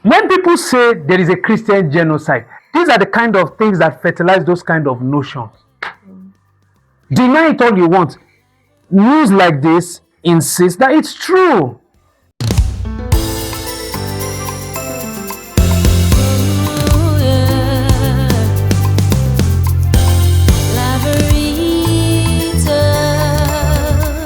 When people say there is a Christian genocide, these are the kind of things that fertilize those kind of notions. Deny it all you want. News like this insists that it's true.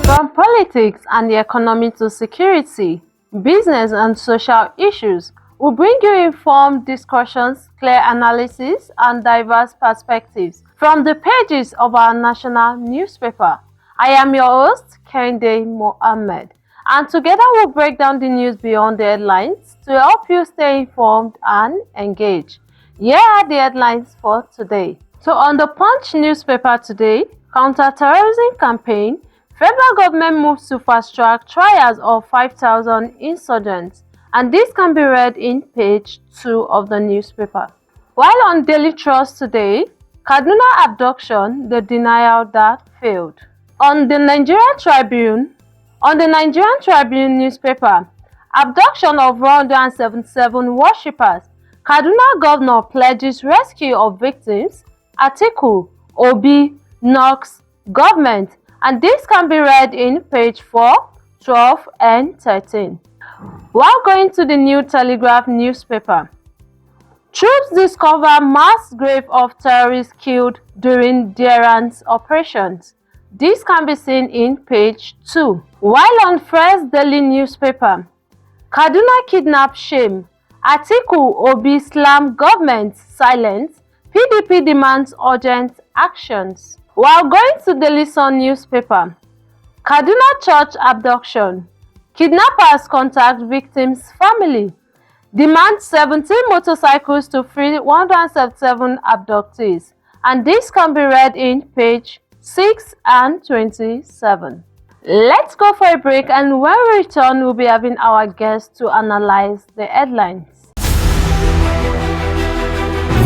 From politics and the economy to security, business and social issues, we bring you informed discussions, clear analysis, and diverse perspectives from the pages of our national newspaper. I am your host, Kende Mohammed, and together we'll break down the news beyond the headlines to help you stay informed and engaged. Here are the headlines for today. So on the Punch newspaper today, counter-terrorism campaign, federal government moves to fast-track trials of 5,000 insurgents, and this can be read in page 2 of the newspaper. While on Daily Trust today, Kaduna abduction, the denial that failed. On the Nigerian Tribune newspaper, abduction of 177 worshippers, Kaduna governor pledges rescue of victims, Atiku, Obi, knocks government, and this can be read in page 4, 12, and 13. While going to the New Telegraph newspaper, troops discover mass grave of terrorists killed during deterrence operations. This can be seen in page 2. While on First Daily newspaper, Kaduna kidnap shame, Atiku Obi slam government silence, PDP demands urgent actions. While going to Daily Sun newspaper, Kaduna church abduction, kidnappers contact victims' family, demand 17 motorcycles to free 177 abductees, and this can be read in page 6 and 27. Let's go for a break, and when we return, we'll be having our guests to analyze the headlines.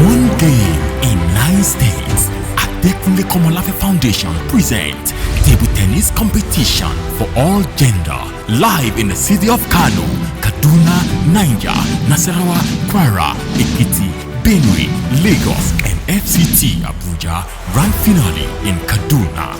One game in 9 states. Adekunle Komolafe Foundation presents table tennis competition for all gender, live in the city of Kano, Kaduna, Niger, Nasarawa, Kwara, Ekiti, Benue, Lagos, and FCT Abuja. Grand finale in Kaduna.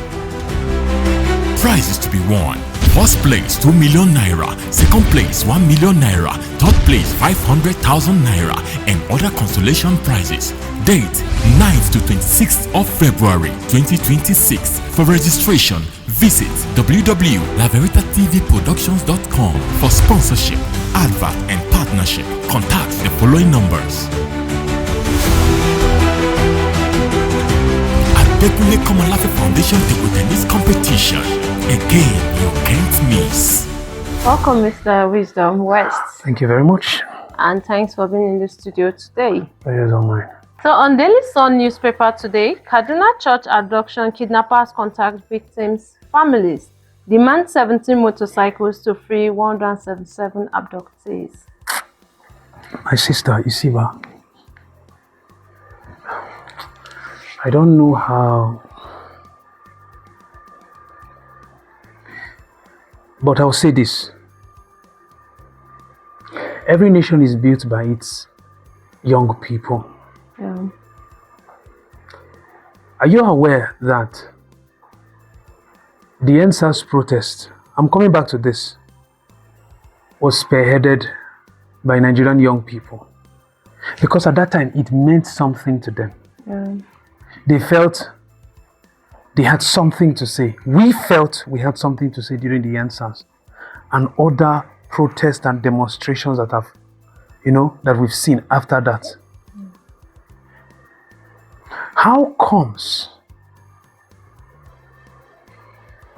Prizes to be won: first place 2 million naira, second place 1 million naira, third place 500,000 naira, and other consolation prizes. Date 9th to 26th of February 2026. For registration, visit www.laveritatv.productions.com. For sponsorship, advert, and partnership, contact the following numbers. Adekunle Komolafe Foundation Table Tennis Competition. A game you can't miss. Welcome, Mr. Wisdom West. Thank you very much. And thanks for being in the studio today. Pleasure's all mine. So on Daily Sun newspaper today, Kaduna church abduction, kidnappers contact victims' families, demand 17 motorcycles to free 177 abductees. My sister, Isiba, I don't know how, but I'll say this. Every nation is built by its young people. Yeah. Are you aware that the NSAS protest, I'm coming back to this, was spearheaded by Nigerian young people? Because at that time, it meant something to them. Yeah. They felt they had something to say. We felt we had something to say during the NSAS and other protests and demonstrations that have, that we've seen after that. How comes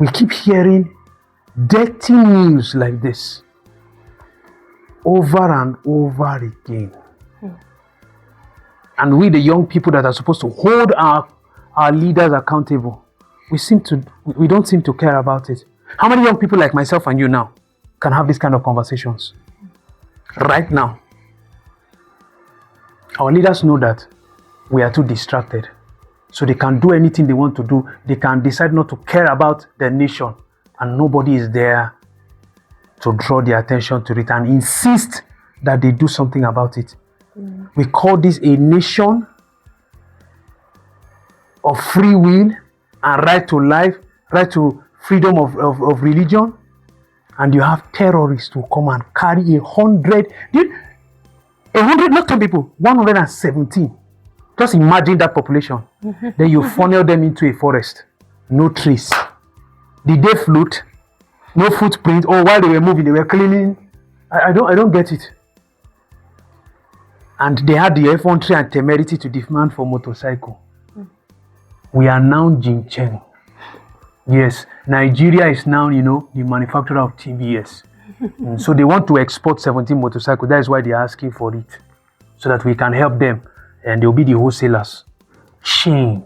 we keep hearing dirty news like this over and over again? And we, the young people that are supposed to hold our leaders accountable, we don't seem to care about it. How many young people like myself and you now can have these kind of conversations right now? Our leaders know that we are too distracted, so they can do anything they want to do. They can decide not to care about the nation, and nobody is there to draw their attention to it and insist that they do something about it. We call this a nation of free will and right to life, right to freedom of religion. And you have terrorists who come and carry 100, not 10 people, 117. Just imagine that population. Then you funnel them into a forest. No trees. Did they float? No footprint. Or while they were moving, they were cleaning. I don't get it. And they had the infantry and temerity to demand for motorcycle. We are now Jincheng. Yes, Nigeria is now, the manufacturer of TBS. So they want to export 17 motorcycles. That is why they are asking for it. So that we can help them. And they'll be the wholesalers. Shame.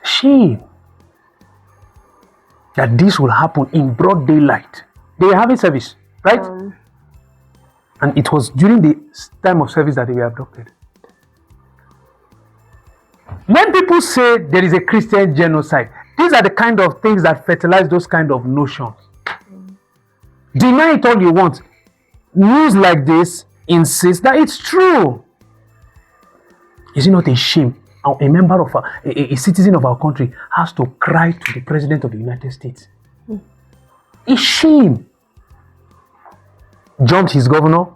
Shame. That this will happen in broad daylight. They were having service, right? And it was during the time of service that they were abducted. When people say there is a Christian genocide, these are the kind of things that fertilize those kind of notions. Deny it all you want. News like this insists that it's true. Is it not a shame? A member of a citizen of our country has to cry to the President of the United States. A shame. Jumped his governor,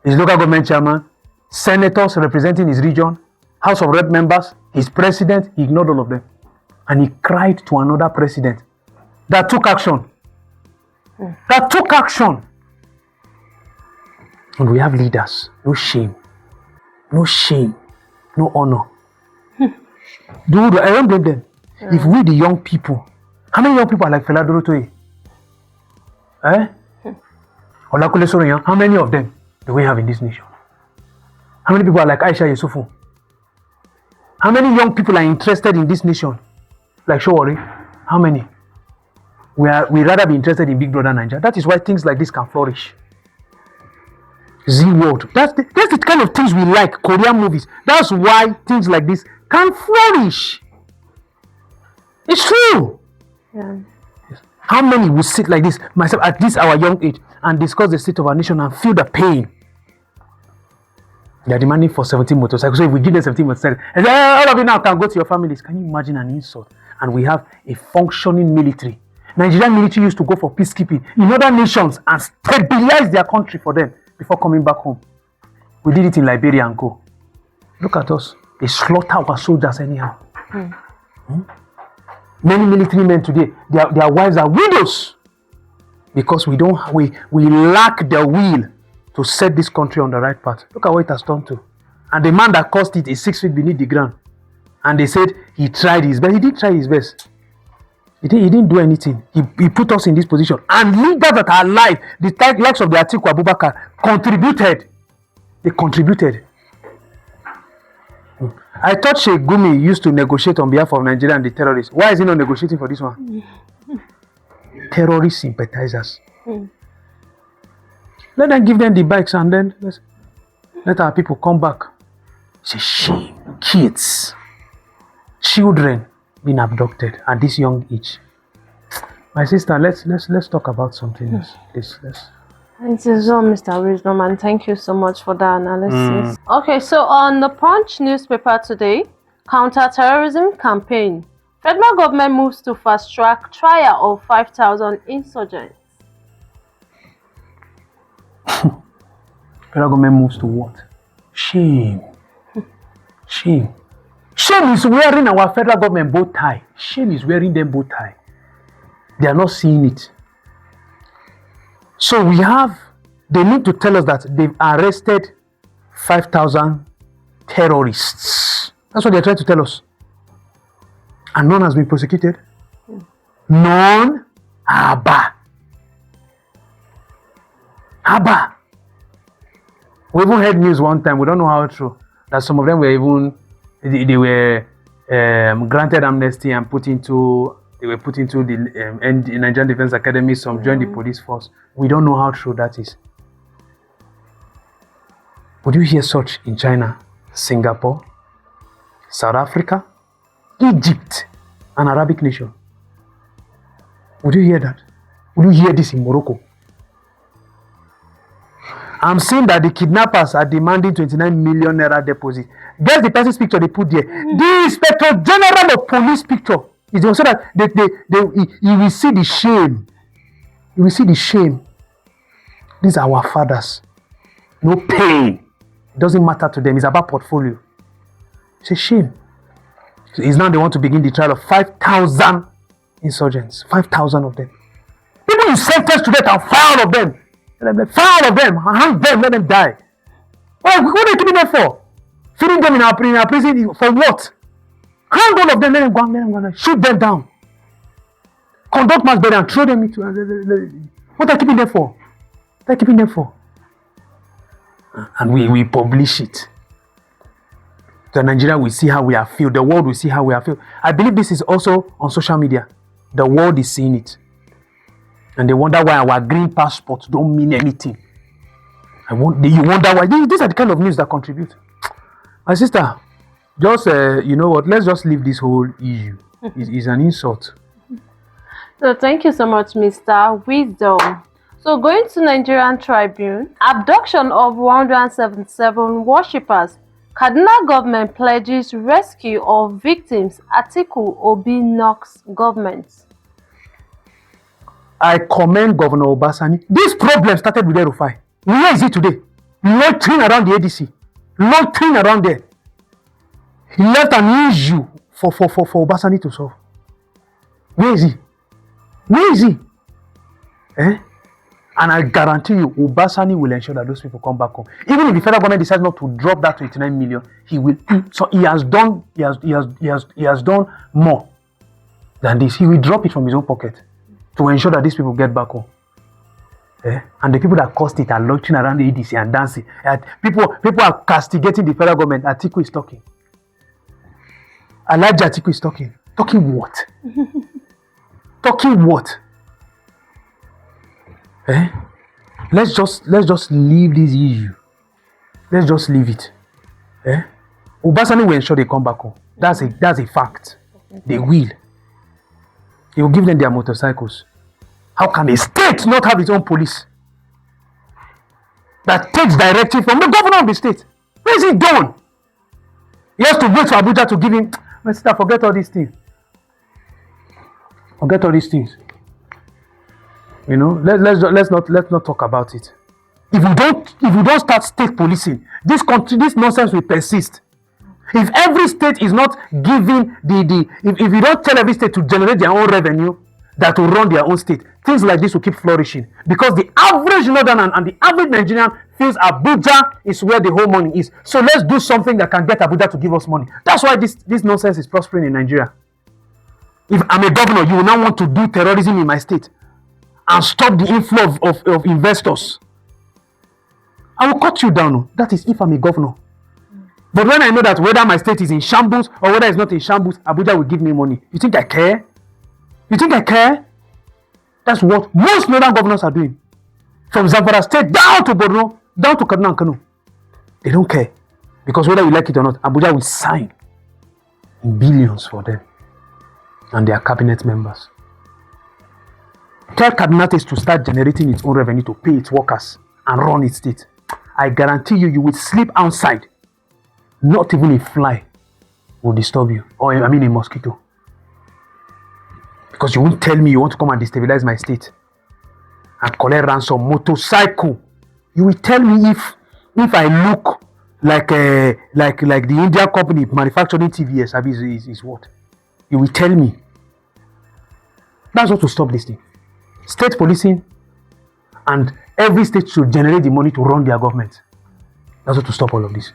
his local government chairman, senators representing his region, House of Rep members, his president. He ignored all of them. And he cried to another president that took action. That took action. And we have leaders. No shame. No shame. No honor. Dude, I don't blame them. If we the young people, how many young people are like Fela Dorotoye? Olakule Soroyan, how many of them do we have in this nation? How many people are like Aisha Yusufu? How many young people are interested in this nation? Like Showore? How many? We rather be interested in Big Brother Nigeria. That is why things like this can flourish. Z-World. That's the kind of things we like, Korean movies. That's why things like this can flourish. It's true. Yeah. How many will sit like this, myself, at this our young age, and discuss the state of our nation and feel the pain? They are demanding for 17 motorcycles. So if we give them 17 motorcycles, and all of you now can go to your families. Can you imagine an insult? And we have a functioning military. Nigerian military used to go for peacekeeping in other nations and stabilize their country for them before coming back home. We did it in Liberia and co. Look at us. They slaughter our soldiers anyhow. Many military men today, their wives are widows because we lack the will to set this country on the right path. Look at what it has done to. And the man that caused it is 6 feet beneath the ground. And they said he tried his best. He did try his best. He didn't do anything. He put us in this position. And leaders that are alive, the likes of the Atiku Abubakar, contributed. They contributed. I thought Sheikh Gumi used to negotiate on behalf of Nigeria and the terrorists. Why is he not negotiating for this one? Terrorist sympathizers. Let them give them the bikes and then let our people come back. It's a shame. Kids, children being abducted at this young age. My sister, let's talk about something else. It is all, Mr. Wisdom, and thank you so much for that analysis. Okay, so on the Punch newspaper today, counter-terrorism campaign. Federal government moves to fast-track trial of 5,000 insurgents. Federal government moves to what? Shame. Shame. Shame is wearing our federal government bow tie. Shame is wearing them bow tie. They are not seeing it. So they need to tell us that they've arrested 5,000 terrorists. That's what they're trying to tell us. And none has been prosecuted. None. Abba. We even heard news one time, we don't know how true, that some of them were they were granted amnesty and they were put into the Nigerian Defense Academy, some joined the police force. We don't know how true that is. Would you hear such in China, Singapore, South Africa, Egypt, an Arabic nation? Would you hear that? Would you hear this in Morocco? I'm seeing that the kidnappers are demanding 29 million naira deposit. Guess the person's picture they put there. The Inspector General of Police picture is so that you will see the shame. You will see the shame. These are our fathers. No pain. It doesn't matter to them. It's about portfolio. It's a shame. So it's now they want to begin the trial of 5,000 insurgents. 5,000 of them. People you sentence to death and fire all of them. Fire all of them. Hang them. Let them die. What are you keeping them for? Feeding them in our prison for what? Hang all of them. Let them go. Shoot them down. Conduct mass burial and throw them into. What are you keeping them for? What are you keeping them for? And we publish it. So Nigeria will see how we are feel. The world will see how we are feel. I believe this is also on social media. The world is seeing it. And they wonder why our green passports don't mean anything. You wonder why. These are the kind of news that contribute. My sister, just, you know what, let's just leave this whole issue. It's an insult. So thank you so much, Mr. Wisdom. So going to Nigerian Tribune, abduction of 177 worshippers. Kaduna government pledges rescue of victims. Atiku Obi knocks government. I commend Governor Obasani. This problem started with Erufai. Where is it today? Loitering around the ADC. Loitering around there. He left an issue for Obasani to solve. Where is he? Where is he? And I guarantee you, Obasani will ensure that those people come back home. Even if the federal government decides not to drop that 29 million, he will. So he has done more than this. He will drop it from his own pocket to ensure that these people get back home. And the people that caused it are loitering around the ADC and dancing. People are castigating the federal government. Atiku is talking. Alhaji Atiku is talking. Talking what? Talking what? Let's just leave this issue. Let's just leave it. Obasani will ensure they come back home. That's a fact. They will. He will give them their motorcycles. How can a state not have its own police that takes directive from the governor of the state? Where is he going? He has to wait for Abuja to give him. My sister, forget all these things. Forget all these things. You know, let's not talk about it. If you don't start state policing, this nonsense will persist. If every state is not giving if you don't tell every state to generate their own revenue that will run their own state, things like this will keep flourishing. Because the average Northern and the average Nigerian feels Abuja is where the whole money is. So let's do something that can get Abuja to give us money. That's why this nonsense is prospering in Nigeria. If I'm a governor, you will now want to do terrorism in my state and stop the inflow of investors. I will cut you down. That is if I'm a governor. But when I know that whether my state is in shambles or whether it's not in shambles, Abuja will give me money. You think I care? You think I care? That's what most northern governors are doing. From Zamfara state down to Borno, down to Kaduna and Kano. They don't care. Because whether you like it or not, Abuja will sign in billions for them and their cabinet members. Tell Kaduna to start generating its own revenue to pay its workers and run its state. I guarantee you will sleep outside. Not even a fly will disturb you. Or a mosquito. Because you won't tell me you want to come and destabilize my state and collect ransom motorcycle. You will tell me if I look like the India company manufacturing TVS is what? You will tell me. That's what will stop this thing. State policing, and every state should generate the money to run their government. That's what to stop all of this.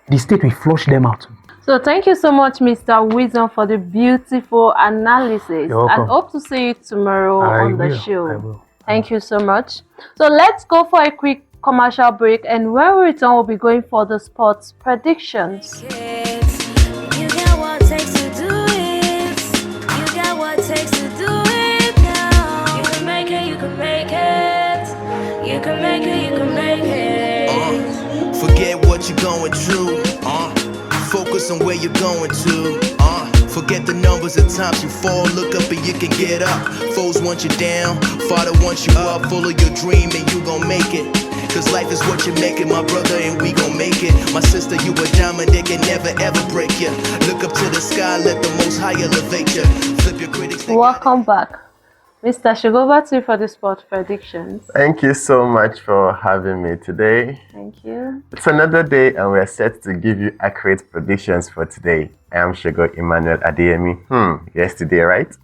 The state will flush them out. So thank you so much, Mr. Wisdom, for the beautiful analysis. You're welcome. And hope to see you tomorrow on the show. I will. Thank you so much. So let's go for a quick commercial break, and when we return, we'll be going for the sports predictions. You got what it takes to do it. You got what it takes to do it now. You can make it, you can make it. You can make it, you can make it. Forget what you're going through. Focus on where you're going to. Forget the numbers of times you fall. Look up and you can get up. Foes want you down. Father wants you up. Full of your dream and you gon' make it. Cause life is what you make it, my brother, and we gon' make it. My sister, you a diamond, they can never ever break you. Look up to the sky, let the most high elevate you. Flip your critics. Welcome back. Mr. Shigova for the sport predictions. Thank you so much for having me today. Thank you. It's another day and we're set to give you accurate predictions for today. I am Shigo Emmanuel Adeyemi. Yesterday, right?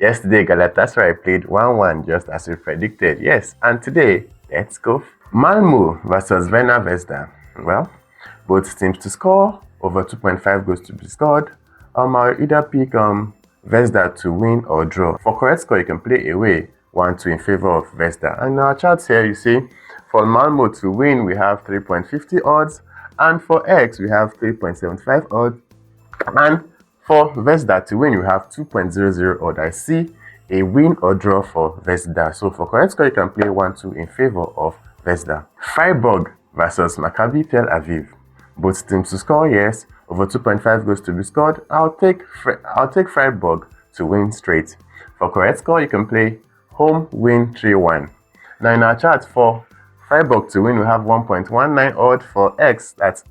Yesterday, Galatasaray played 1-1 just as we predicted. Yes, and today, let's go. Malmo versus Werner Vesda. Well, both teams to score. Over 2.5 goals to be scored. I'll either pick Vesda to win or draw. For correct score, you can play away 1-2 in favor of Vesda. And in our charts here, you see, for Malmo to win, we have 3.50 odds. And for X, we have 3.75 odds. And for Vesda to win, we have 2.00 odds. I see a win or draw for Vesda. So for correct score, you can play 1-2 in favor of Vesda. Freiburg versus Maccabi Tel Aviv. Both teams to score, yes. Over 2.5 goals to be scored. I'll take Freiburg to win straight. For correct score, you can play home win 3-1. Now in our chart, for Freiburg to win, we have 1.19 odd. For X, that's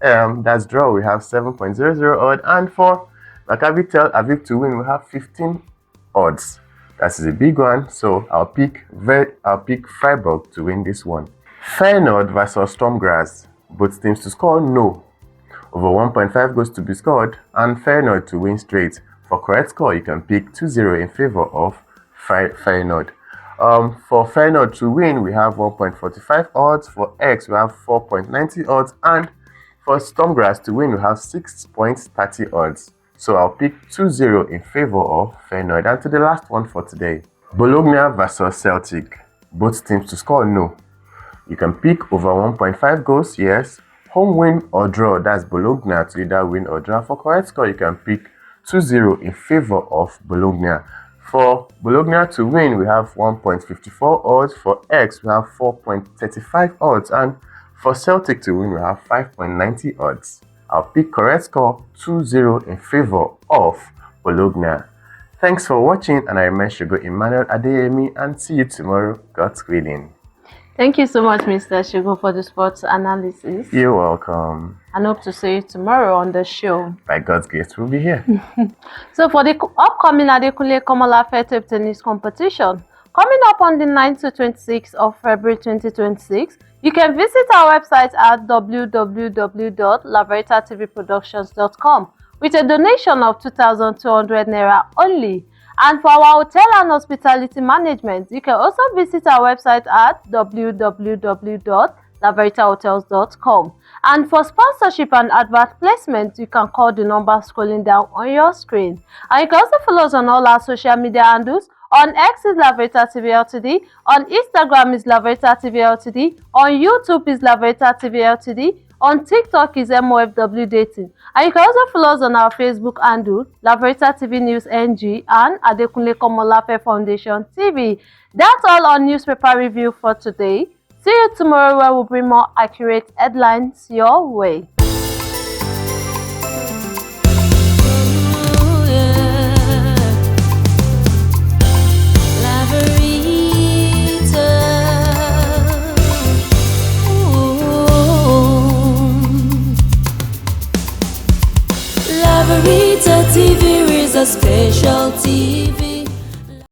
draw, we have 7.00 odd. And for Maccabi Tel Aviv to win, we have 15 odds. That is a big one. So I'll pick Freiburg to win this one. Feyenoord versus Sturm Graz. Both teams to score, no. Over 1.5 goals to be scored, and Feyenoord to win straight. For correct score, you can pick 2-0 in favor of Feyenoord. For Feyenoord to win, we have 1.45 odds. For X, we have 4.90 odds. And for Sturm Graz to win, we have 6.30 odds. So I'll pick 2-0 in favor of Feyenoord. And to the last one for today, Bologna versus Celtic. Both teams to score, no. You can pick over 1.5 goals, yes. Home win or draw, that's Bologna to either win or draw. For correct score, you can pick 2-0 in favor of Bologna. For Bologna to win, we have 1.54 odds. For X, we have 4.35 odds. And for Celtic to win, we have 5.90 odds. I'll pick correct score 2-0 in favor of Bologna. Thanks for watching, and I remain Shigo Emmanuel Adeyemi, and see you tomorrow, God's willing. Thank you so much, Mr. Shigo, for the sports analysis. You're welcome. And hope to see you tomorrow on the show. By God's grace, we'll be here. So for the upcoming Adekunle Komolafe table tennis competition, coming up on the 9th to 26th of February 2026, you can visit our website at www.laveritatv productions.com with a donation of 2,200 Naira only. And for our hotel and hospitality management, you can also visit our website at www.laveritatahotels.com. And for sponsorship and advert placement, you can call the number scrolling down on your screen. And you can also follow us on all our social media handles. On X is Laveritatv Ltd, on Instagram is Laveritatv Ltd, on YouTube is Laveritatv Ltd, on TikTok is MOFW Dating. And you can also follow us on our Facebook handle, Laveritatv News NG and Adekunle Komolafe Foundation TV. That's all on newspaper review for today. See you tomorrow where we'll bring more accurate headlines your way. Laveritatv is a special TV.